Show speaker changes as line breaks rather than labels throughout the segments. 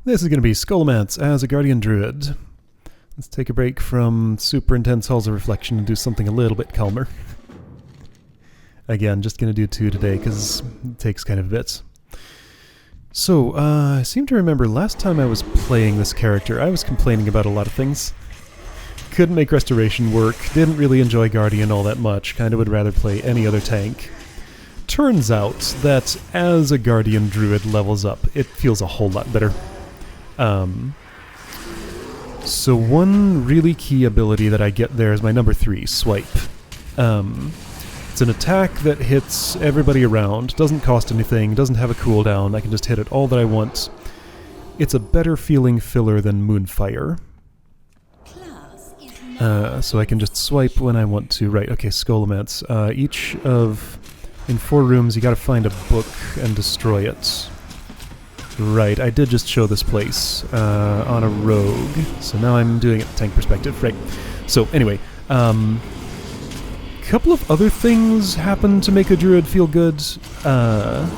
This is going to be Scholomance as a Guardian Druid. Let's take a break from super intense Halls of Reflection and do something a little bit calmer. Again, just going to do 2 today because it takes kind of a bit. So, I seem to remember last time I was playing this character, I was complaining about a lot of things. Couldn't make Restoration work, didn't really enjoy Guardian all that much, kind of would rather play any other tank. Turns out that as a Guardian Druid levels up, it feels a whole lot better. So one really key ability that I get there is my number 3, Swipe. It's an attack that hits everybody around, doesn't cost anything, doesn't have a cooldown, I can just hit it all that I want. It's a better feeling filler than Moonfire. So I can just swipe when I want to. Right, okay, Scholomance. In 4 rooms you gotta find a book and destroy it. Right, I did just show this place on a rogue, so now I'm doing it tank perspective. Right, so anyway, couple of other things happen to make a druid feel good. Let's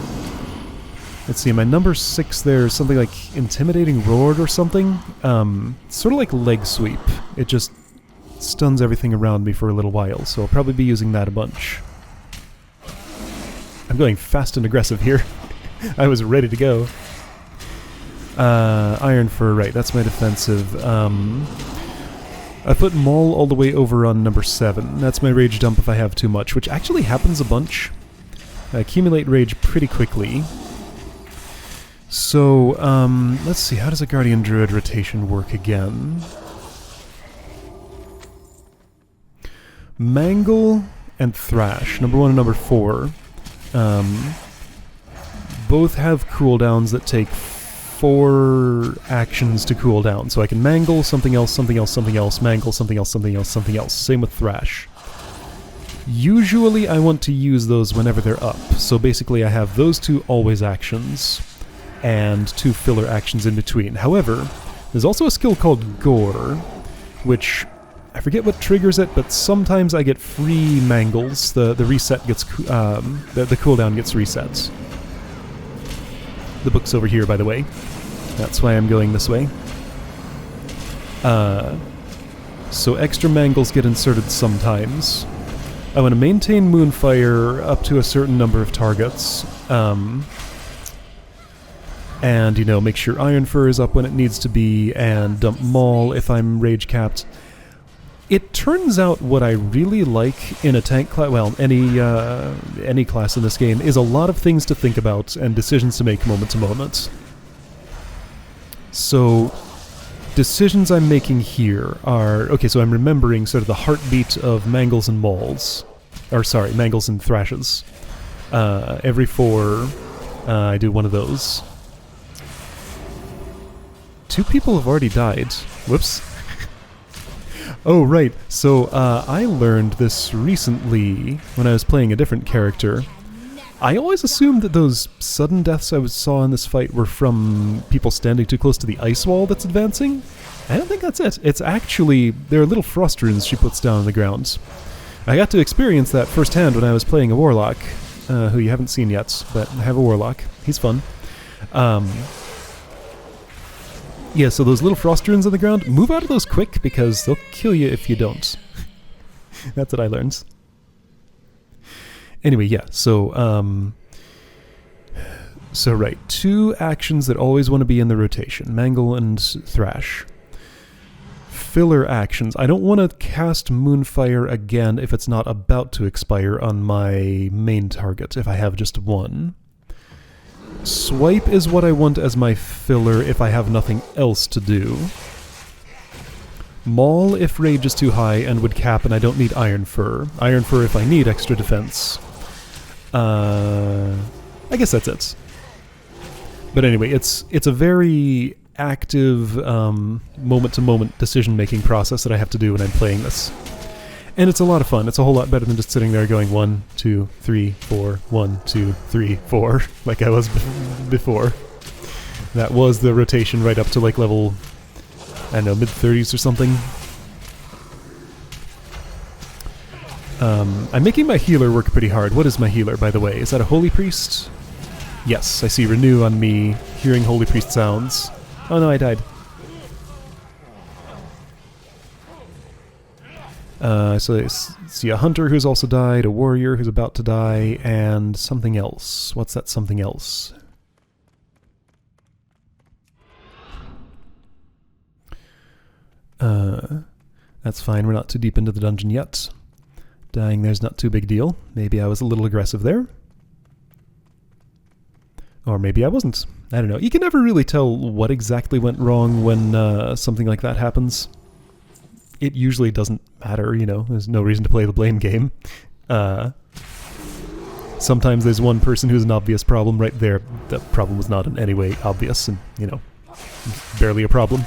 see, my number 6 there is something like Intimidating Roar or something. Sort of like Leg Sweep. It just stuns everything around me for a little while, so I'll probably be using that a bunch. I'm going fast and aggressive here. I was ready to go. Iron Fur, right, that's my defensive. I put Maul all the way over on number 7. That's my rage dump if I have too much, which actually happens a bunch. I accumulate rage pretty quickly. So, let's see, how does a Guardian Druid rotation work again? Mangle and Thrash, number 1 and number 4, both have cooldowns that take 4 actions to cool down. So I can mangle something else, something else, something else, mangle something else, something else, something else. Same with Thrash. Usually I want to use those whenever they're up. So basically I have those 2 always actions and 2 filler actions in between. However, there's also a skill called Gore, which I forget what triggers it, but sometimes I get free mangles. The reset gets the cooldown gets reset. The book's over here, by the way. That's why I'm going this way. So extra mangles get inserted sometimes. I want to maintain Moonfire up to a certain number of targets. And, you know, make sure Iron Fur is up when it needs to be, and dump Maul if I'm rage capped. It turns out what I really like in a tank class, well, any class in this game, is a lot of things to think about and decisions to make moment to moment. So, decisions I'm making here are, okay, so I'm remembering sort of the heartbeat of Mangles and Mauls, or sorry, Mangles and Thrashes. Every 4, I do one of those. 2 people have already died. Whoops. Oh, right. So, I learned this recently when I was playing a different character. I always assumed that those sudden deaths I saw in this fight were from people standing too close to the ice wall that's advancing. I don't think that's it. It's actually, there are little frost runes she puts down on the ground. I got to experience that firsthand when I was playing a warlock, who you haven't seen yet, but I have a warlock. He's fun. Yeah, so those little frost runes on the ground, move out of those quick because they'll kill you if you don't. That's what I learned. Anyway, yeah, so right, 2 actions that always want to be in the rotation, Mangle and Thrash. Filler actions. I don't want to cast Moonfire again if it's not about to expire on my main target, if I have just 1. Swipe is what I want as my filler if I have nothing else to do. Maul if rage is too high and would cap and I don't need Iron Fur. Iron Fur if I need extra defense. I guess that's it. But anyway, it's a very active moment-to-moment decision-making process that I have to do when I'm playing this. And it's a lot of fun. It's a whole lot better than just sitting there going 1, 2, 3, 4, 1, 2, 3, 4, like I was before. That was the rotation right up to like level, I don't know, mid-30s or something. I'm making my healer work pretty hard. What is my healer, by the way? Is that a Holy Priest? Yes, I see Renew on me, hearing Holy Priest sounds. Oh no, I died. So I see a hunter who's also died, a warrior who's about to die, and something else. What's that something else? That's fine, we're not too deep into the dungeon yet. Dying there's not too big a deal. Maybe I was a little aggressive there. Or maybe I wasn't. I don't know. You can never really tell what exactly went wrong when something like that happens. It usually doesn't matter, you know. There's no reason to play the blame game. Sometimes there's one person who's an obvious problem right there. The problem was not in any way obvious and, you know, barely a problem.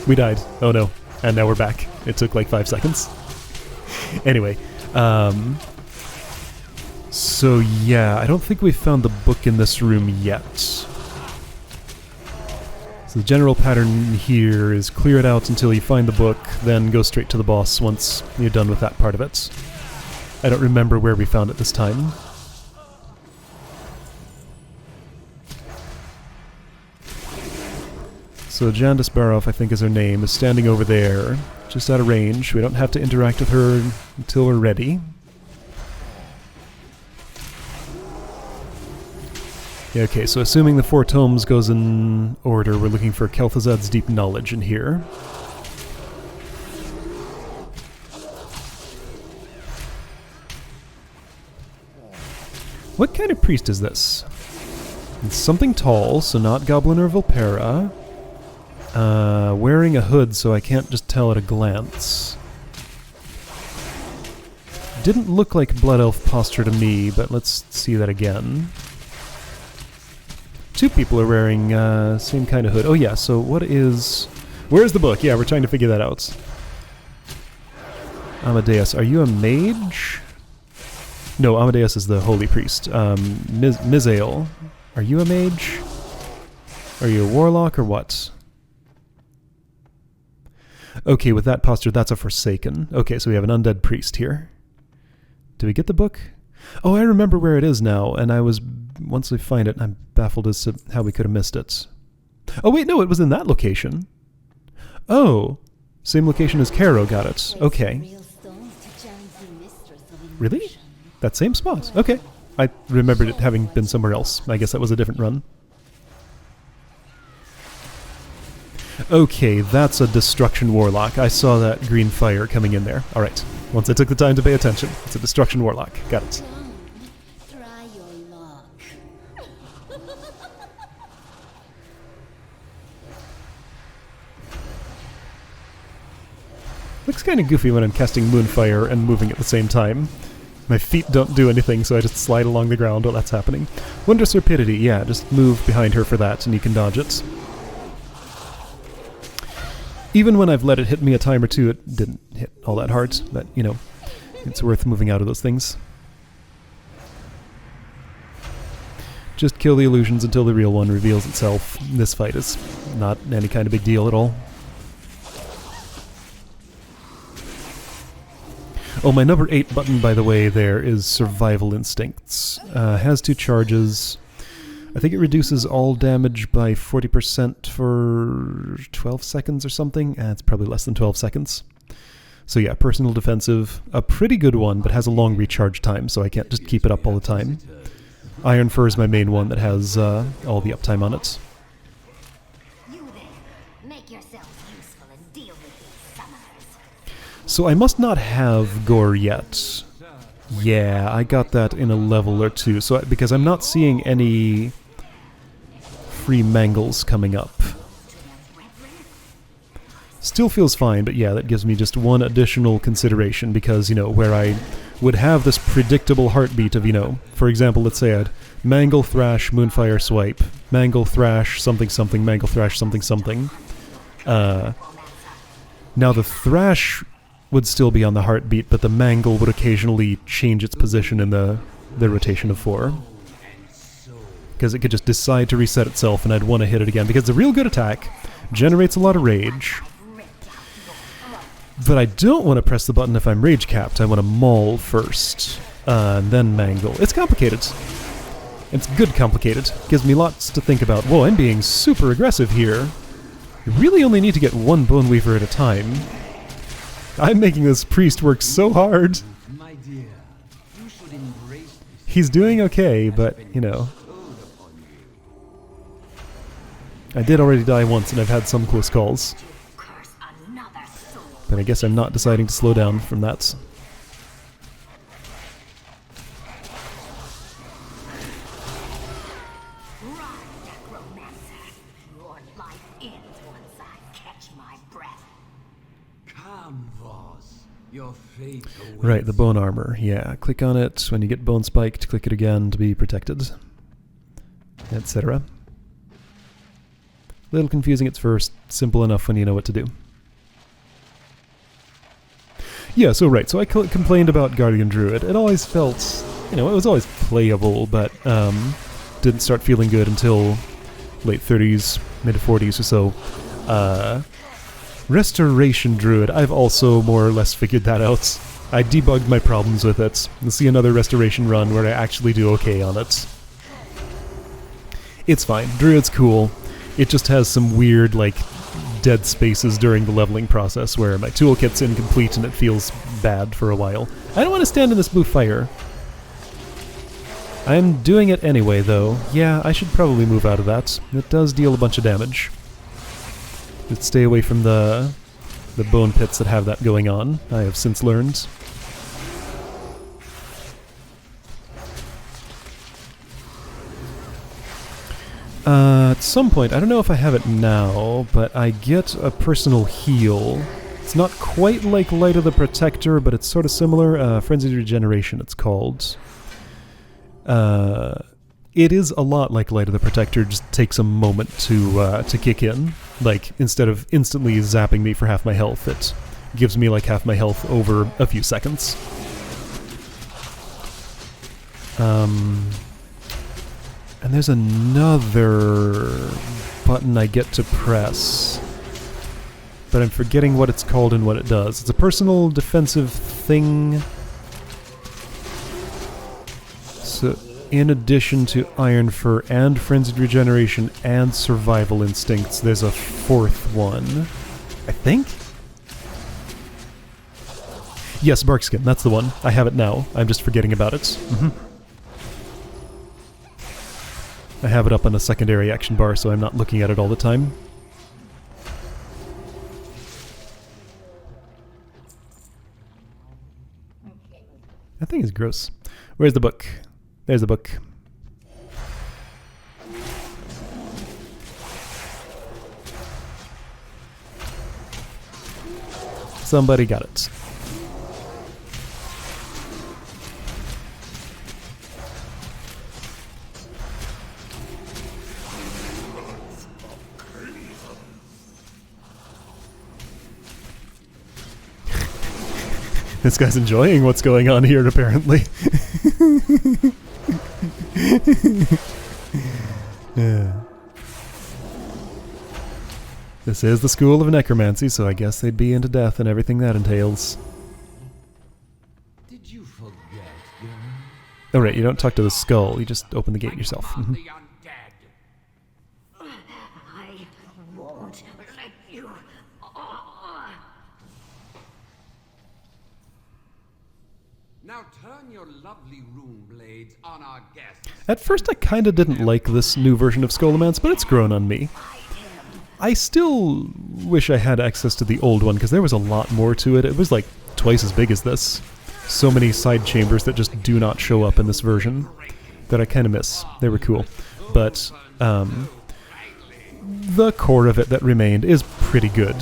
We died. Oh no. And now we're back. It took like 5 seconds. Anyway, so yeah, I don't think we've found the book in this room yet. So the general pattern here is clear it out until you find the book, then go straight to the boss once you're done with that part of it. I don't remember where we found it this time. So Jandis Baroff, I think is her name, is standing over there, just out of range. We don't have to interact with her until we're ready. Yeah, okay, so assuming the 4 tomes goes in order, we're looking for Kel'Thuzad's Deep Knowledge in here. What kind of priest is this? It's something tall, so not Goblin or Vulpera. Wearing a hood, so I can't just tell at a glance. Didn't look like Blood Elf posture to me, but let's see that again. 2 people are wearing same kind of hood. Oh yeah, so what is... Where's the book? Yeah, we're trying to figure that out. Amadeus, are you a mage? No, Amadeus is the holy priest. Mizael, are you a mage? Are you a warlock or what? Okay, with that posture, that's a Forsaken. Okay, so we have an undead priest here. Do we get the book? Oh, I remember where it is now, and I was... Once we find it, I'm baffled as to how we could have missed it. Oh wait, no, it was in that location. Oh, same location as Caro got it. Okay. Really? That same spot? Okay. I remembered it having been somewhere else. I guess that was a different run. Okay, that's a Destruction Warlock. I saw that green fire coming in there. Alright, once I took the time to pay attention. It's a Destruction Warlock. Got it.
Try your luck.
Looks kind of goofy when I'm casting Moonfire and moving at the same time. My feet don't do anything, so I just slide along the ground while that's happening. Wondrous Rapidity, yeah, just move behind her for that and you can dodge it. Even when I've let it hit me a time or two, it didn't hit all that hard, but, you know, it's worth moving out of those things. Just kill the illusions until the real one reveals itself. This fight is not any kind of big deal at all. Oh, my number 8 button, by the way, there is Survival Instincts. Has 2 charges. I think it reduces all damage by 40% for 12 seconds or something. It's probably less than 12 seconds. So yeah, personal defensive. A pretty good one, but has a long recharge time, so I can't just keep it up all the time. Iron Fur is my main one that has all the uptime on it.
You there, make yourselves useful and deal with these summoners.
So I must not have Gore yet. Yeah, I got that in a level or 2. So because I'm not seeing any free mangles coming up. Still feels fine, but yeah, that gives me just one additional consideration because, you know, where I would have this predictable heartbeat of, you know, for example, let's say I'd Mangle, Thrash, Moonfire, Swipe, Mangle, Thrash, something, something, Mangle, Thrash, something, something. Now the Thrash would still be on the heartbeat, but the Mangle would occasionally change its position in the rotation of 4. Because it could just decide to reset itself and I'd want to hit it again, because it's a real good attack, generates a lot of rage. But I don't want to press the button if I'm rage capped. I want to maul first, and then mangle. It's complicated. It's good complicated. Gives me lots to think about. Whoa, I'm being super aggressive here. You really only need to get one Bone Weaver at a time. I'm making this priest work so hard.
My dear, you should embrace this.
He's doing okay, but, you know. I did already die once, and I've had some close calls.
Curse another soul.
But I guess I'm not deciding to slow down from that.
Run, necromancer. Your life ends once I catch my breath.
Come, Voss. Your fate awaits.
Right, the bone armor. Yeah, click on it. When you get bone spiked, click it again to be protected. Etc. Little confusing at first, simple enough when you know what to do. Yeah, so right, so I complained about Guardian Druid. It always felt, you know, it was always playable, but didn't start feeling good until late 30s, mid 40s or so. Restoration Druid, I've also more or less figured that out. I debugged my problems with it. You'll see another restoration run where I actually do okay on it. It's fine. Druid's cool. It just has some weird, like, dead spaces during the leveling process where my toolkit's incomplete and it feels bad for a while. I don't want to stand in this blue fire. I'm doing it anyway, though. Yeah, I should probably move out of that. It does deal a bunch of damage. Just stay away from the bone pits that have that going on, I have since learned. At some point, I don't know if I have it now, but I get a personal heal. It's not quite like Light of the Protector, but it's sort of similar. Frenzied Regeneration, it's called. It is a lot like Light of the Protector, just takes a moment to kick in. Like, instead of instantly zapping me for half my health, it gives me like half my health over a few seconds. And there's another button I get to press, but I'm forgetting what it's called and what it does. It's a personal defensive thing. So, in addition to Iron Fur and Frenzied Regeneration and Survival Instincts, there's a fourth one. I think? Yes, Barkskin, that's the one. I have it now. I'm just forgetting about it. Mm-hmm. I have it up on a secondary action bar, so I'm not looking at it all the time. That thing is gross. Where's the book? There's the book. Somebody got it. This guy's enjoying what's going on here, apparently. Yeah. This is the school of necromancy, so I guess they'd be into death and everything that entails.
Did you forget, girl?
Oh right, you don't talk to the skull, you just open the gate yourself. Mhm.
I won't let you.
Now turn your lovely rune blades on our guests.
At first I kinda didn't like this new version of Scholomance, but it's grown on me. I still wish I had access to the old one, because there was a lot more to it. It was like twice as big as this. So many side chambers that just do not show up in this version that I kinda miss. They were cool. But, the core of it that remained is pretty good.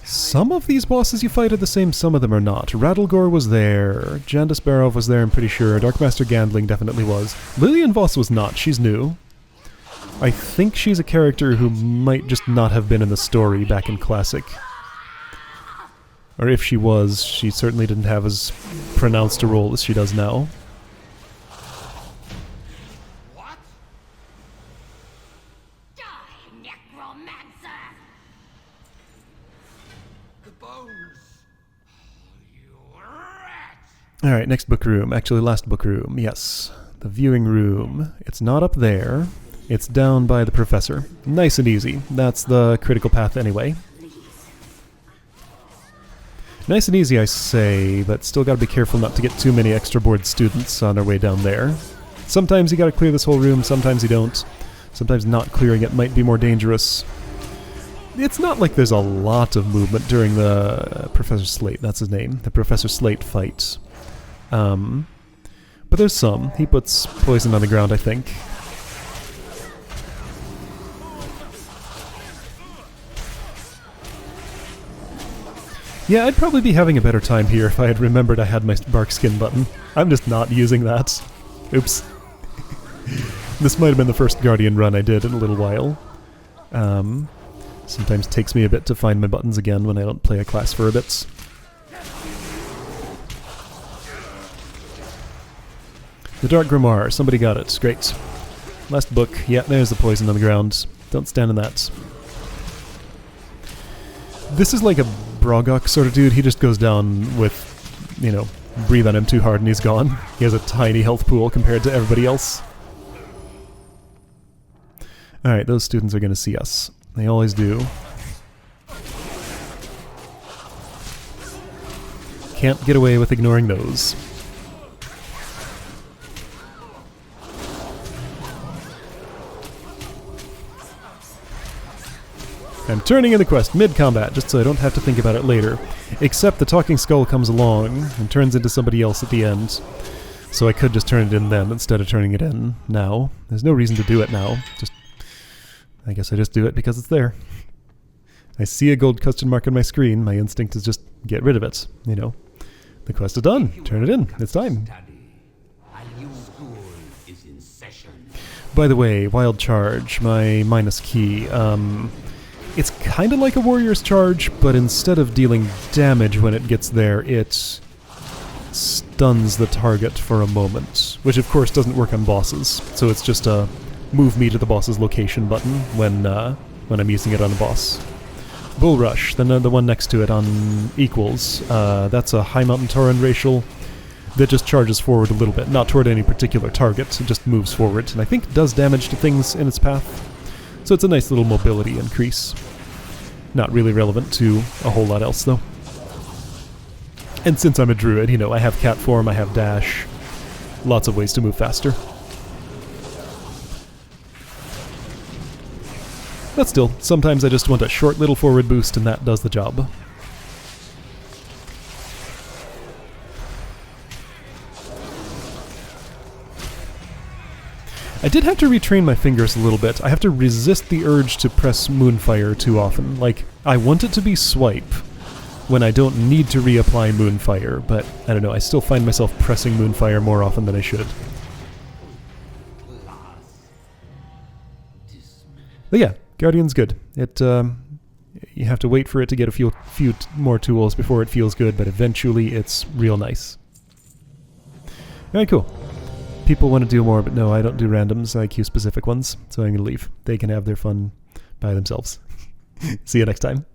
Some of these bosses you fight are the same, some of them are not. Rattlegore was there, Jandis Barov was there, I'm pretty sure, Darkmaster Gandling definitely was. Lillian Voss was not, she's new. I think she's a character who might just not have been in the story back in Classic. Or if she was, she certainly didn't have as pronounced a role as she does now.
What?
Die, necromancer!
The bones. You rat!
Alright, next book room. Actually, last book room, yes. The viewing room. It's not up there. It's down by the professor. Nice and easy. That's the critical path anyway. Nice and easy, I say, but still gotta be careful not to get too many extra board students on our way down there. Sometimes you gotta clear this whole room, sometimes you don't. Sometimes not clearing it might be more dangerous. It's not like there's a lot of movement during the Professor Slate, that's his name, the Professor Slate fight. But there's some. He puts poison on the ground, I think. Yeah, I'd probably be having a better time here if I had remembered I had my bark skin button. I'm just not using that. Oops. This might have been the first Guardian run I did in a little while. Sometimes takes me a bit to find my buttons again when I don't play a class for a bit. The Dark Grimoire, somebody got it. Great. Last book. Yeah, there's the poison on the ground. Don't stand in that. This is like a Brogok sort of dude. He just goes down with, you know, breathe on him too hard and he's gone. He has a tiny health pool compared to everybody else. Alright, those students are going to see us. They always do. Can't get away with ignoring those. I'm turning in the quest mid-combat, just so I don't have to think about it later. Except the talking skull comes along and turns into somebody else at the end. So I could just turn it in then instead of turning it in now. There's no reason to do it now. I guess I just do it because it's there. I see a gold question mark on my screen. My instinct is just get rid of it, you know. The quest is done. Turn it in. It's time. By the way, Wild Charge, my minus key. It's kind of like a Warrior's Charge, but instead of dealing damage when it gets there, it stuns the target for a moment, which of course doesn't work on bosses, so it's just a move me to the boss's location button when I'm using it on a boss. Bull Rush, then the one next to it on equals, that's a High Mountain Tauren racial that just charges forward a little bit, not toward any particular target, it just moves forward, and I think does damage to things in its path. So it's a nice little mobility increase. Not really relevant to a whole lot else, though. And since I'm a druid, you know, I have cat form, I have dash. Lots of ways to move faster. But still, sometimes I just want a short little forward boost and that does the job. I did have to retrain my fingers a little bit. I have to resist the urge to press Moonfire too often. Like, I want it to be swipe when I don't need to reapply Moonfire, but I don't know, I still find myself pressing Moonfire more often than I should. But yeah, Guardian's good. It, you have to wait for it to get a few more tools before it feels good, but eventually it's real nice. Alright, cool. People want to do more, but no, I don't do randoms. I queue specific ones, so I'm going to leave. They can have their fun by themselves. See you next time.